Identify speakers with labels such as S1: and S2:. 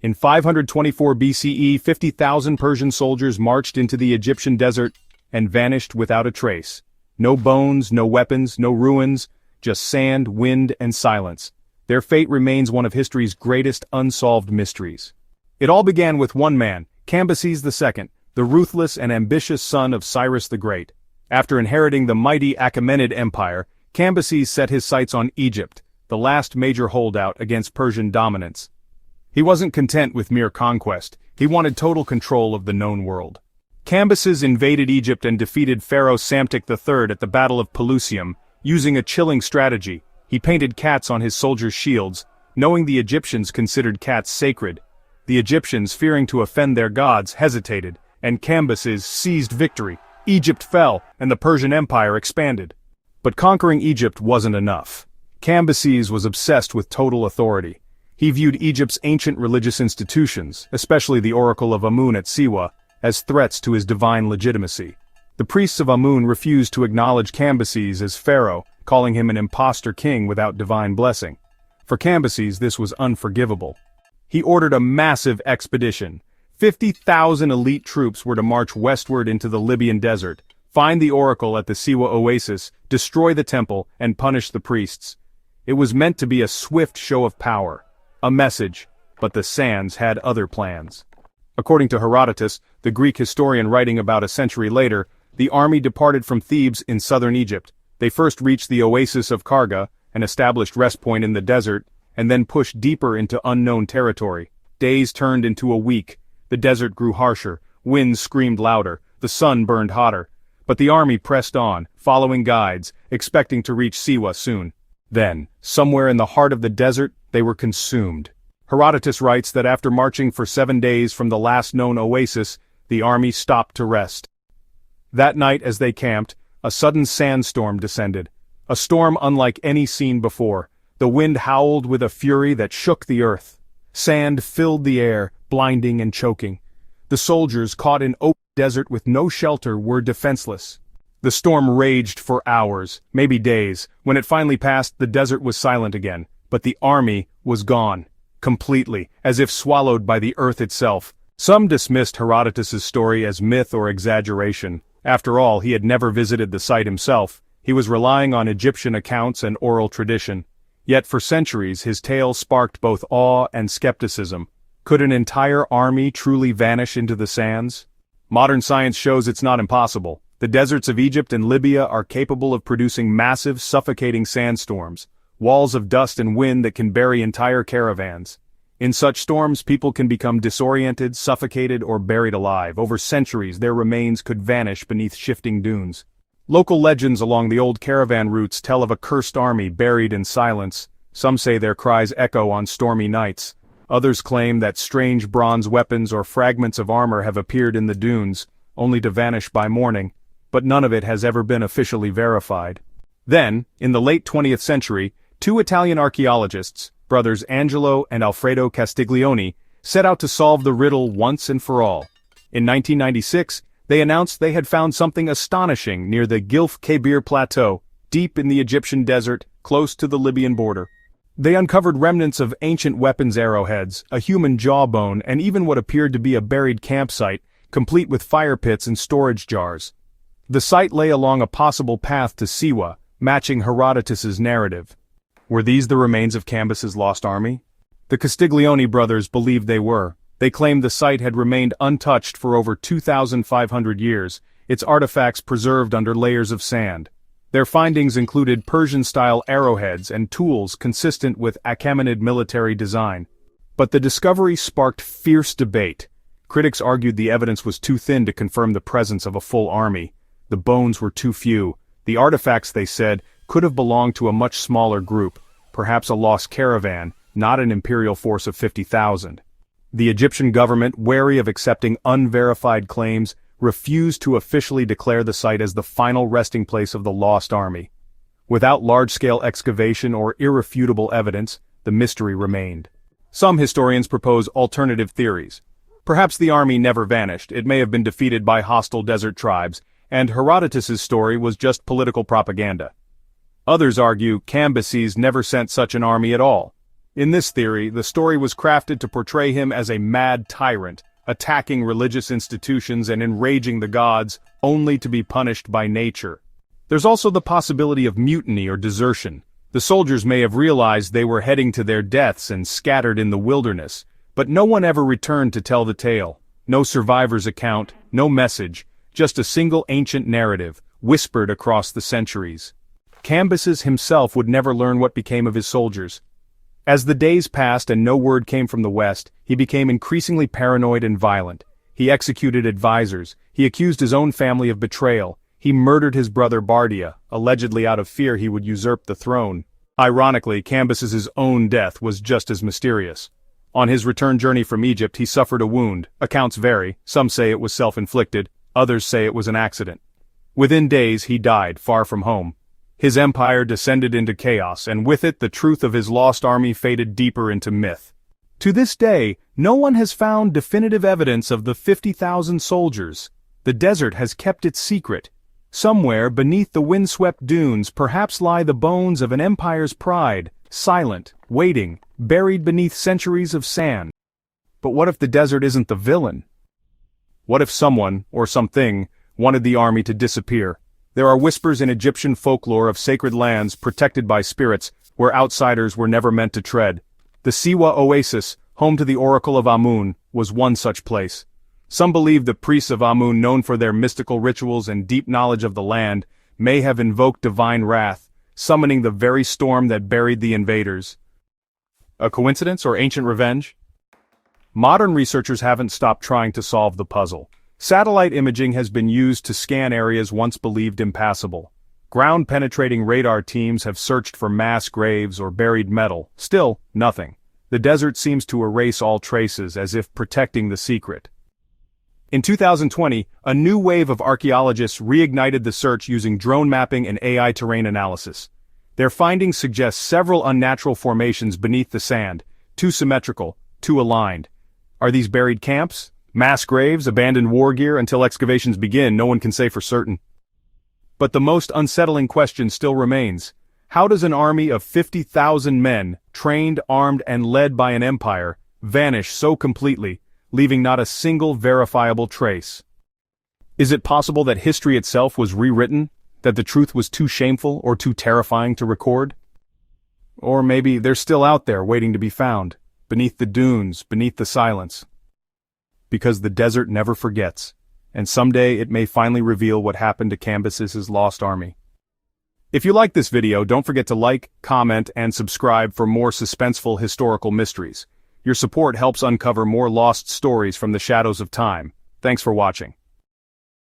S1: In 524 BCE, 50,000 Persian soldiers marched into the Egyptian desert and vanished without a trace. No bones, no weapons, no ruins, just sand, wind, and silence. Their fate remains one of history's greatest unsolved mysteries. It all began with one man, Cambyses II, the ruthless and ambitious son of Cyrus the Great. After inheriting the mighty Achaemenid Empire, Cambyses set his sights on Egypt, the last major holdout against Persian dominance. He wasn't content with mere conquest, he wanted total control of the known world. Cambyses invaded Egypt and defeated Pharaoh Psamtik III at the Battle of Pelusium. Using a chilling strategy, he painted cats on his soldiers' shields, knowing the Egyptians considered cats sacred. The Egyptians, fearing to offend their gods, hesitated, and Cambyses seized victory. Egypt fell, and the Persian Empire expanded. But conquering Egypt wasn't enough. Cambyses was obsessed with total authority. He viewed Egypt's ancient religious institutions, especially the Oracle of Amun at Siwa, as threats to his divine legitimacy. The priests of Amun refused to acknowledge Cambyses as pharaoh, calling him an impostor king without divine blessing. For Cambyses, this was unforgivable. He ordered a massive expedition. 50,000 elite troops were to march westward into the Libyan desert, find the oracle at the Siwa oasis, destroy the temple, and punish the priests. It was meant to be a swift show of power, a message, but the Sands had other plans. According to Herodotus, the Greek historian writing about a century later, the army departed from Thebes in southern Egypt. They first reached the oasis of Karga, an established rest point in the desert, and then pushed deeper into unknown territory. Days turned into a week. The desert grew harsher, winds screamed louder, the sun burned hotter. But the army pressed on, following guides, expecting to reach Siwa soon. Then, somewhere in the heart of the desert, they were consumed. Herodotus writes that after marching for 7 days from the last known oasis, the army stopped to rest. That night as they camped, a sudden sandstorm descended. A storm unlike any seen before. The wind howled with a fury that shook the earth. Sand filled the air, blinding and choking. The soldiers, caught in open desert with no shelter, were defenseless. The storm raged for hours, maybe days. When it finally passed, the desert was silent again. But the army was gone. Completely, as if swallowed by the earth itself. Some dismissed Herodotus's story as myth or exaggeration. After all, he had never visited the site himself. He was relying on Egyptian accounts and oral tradition. Yet for centuries his tale sparked both awe and skepticism. Could an entire army truly vanish into the sands? Modern science shows it's not impossible. The deserts of Egypt and Libya are capable of producing massive, suffocating sandstorms, walls of dust and wind that can bury entire caravans. In such storms, people can become disoriented, suffocated, or buried alive. Over centuries, their remains could vanish beneath shifting dunes. Local legends along the old caravan routes tell of a cursed army buried in silence. Some say their cries echo on stormy nights. Others claim that strange bronze weapons or fragments of armor have appeared in the dunes, only to vanish by morning. But none of it has ever been officially verified. Then, in the late 20th century, 2 Italian archaeologists, brothers Angelo and Alfredo Castiglioni, set out to solve the riddle once and for all. In 1996, they announced they had found something astonishing near the Gilf Kebir Plateau, deep in the Egyptian desert, close to the Libyan border. They uncovered remnants of ancient weapons arrowheads, a human jawbone, and even what appeared to be a buried campsite, complete with fire pits and storage jars. The site lay along a possible path to Siwa, matching Herodotus's narrative. Were these the remains of Cambyses' lost army? The Castiglioni brothers believed they were. They claimed the site had remained untouched for over 2,500 years, its artifacts preserved under layers of sand. Their findings included Persian-style arrowheads and tools consistent with Achaemenid military design. But the discovery sparked fierce debate. Critics argued the evidence was too thin to confirm the presence of a full army. The bones were too few. The artifacts, they said, could have belonged to a much smaller group, perhaps a lost caravan, not an imperial force of 50,000. The Egyptian government, wary of accepting unverified claims, refused to officially declare the site as the final resting place of the lost army. Without large-scale excavation or irrefutable evidence, the mystery remained. Some historians propose alternative theories. Perhaps the army never vanished, it may have been defeated by hostile desert tribes, and Herodotus's story was just political propaganda. Others argue Cambyses never sent such an army at all. In this theory, the story was crafted to portray him as a mad tyrant, attacking religious institutions and enraging the gods, only to be punished by nature. There's also the possibility of mutiny or desertion. The soldiers may have realized they were heading to their deaths and scattered in the wilderness, but no one ever returned to tell the tale. No survivor's account, no message, just a single ancient narrative, whispered across the centuries. Cambyses himself would never learn what became of his soldiers. As the days passed and no word came from the West, he became increasingly paranoid and violent. He executed advisors, he accused his own family of betrayal, he murdered his brother Bardia, allegedly out of fear he would usurp the throne. Ironically, Cambyses' own death was just as mysterious. On his return journey from Egypt he suffered a wound. Accounts vary, some say it was self-inflicted, others say it was an accident. Within days he died, far from home. His empire descended into chaos, and with it the truth of his lost army faded deeper into myth. To this day, no one has found definitive evidence of the 50,000 soldiers. The desert has kept its secret. Somewhere beneath the windswept dunes perhaps lie the bones of an empire's pride, silent, waiting, buried beneath centuries of sand. But what if the desert isn't the villain? What if someone, or something, wanted the army to disappear? There are whispers in Egyptian folklore of sacred lands protected by spirits, where outsiders were never meant to tread. The Siwa Oasis, home to the Oracle of Amun, was one such place. Some believe the priests of Amun, known for their mystical rituals and deep knowledge of the land, may have invoked divine wrath, summoning the very storm that buried the invaders. A coincidence or ancient revenge? Modern researchers haven't stopped trying to solve the puzzle. Satellite imaging has been used to scan areas once believed impassable. Ground-penetrating radar teams have searched for mass graves or buried metal. Still, nothing. The desert seems to erase all traces, as if protecting the secret. In 2020, a new wave of archaeologists reignited the search using drone mapping and AI terrain analysis. Their findings suggest several unnatural formations beneath the sand, too symmetrical, too aligned. Are these buried camps? Mass graves? Abandoned war gear? Until excavations begin, no one can say for certain. But the most unsettling question still remains. How does an army of 50,000 men, trained, armed, and led by an empire, vanish so completely, leaving not a single verifiable trace? Is it possible that history itself was rewritten, that the truth was too shameful or too terrifying to record? Or maybe they're still out there waiting to be found, beneath the dunes, beneath the silence. Because the desert never forgets, and someday it may finally reveal what happened to Cambyses' lost army. If you like this video, don't forget to like, comment, and subscribe for more suspenseful historical mysteries. Your support helps uncover more lost stories from the shadows of time. Thanks for watching.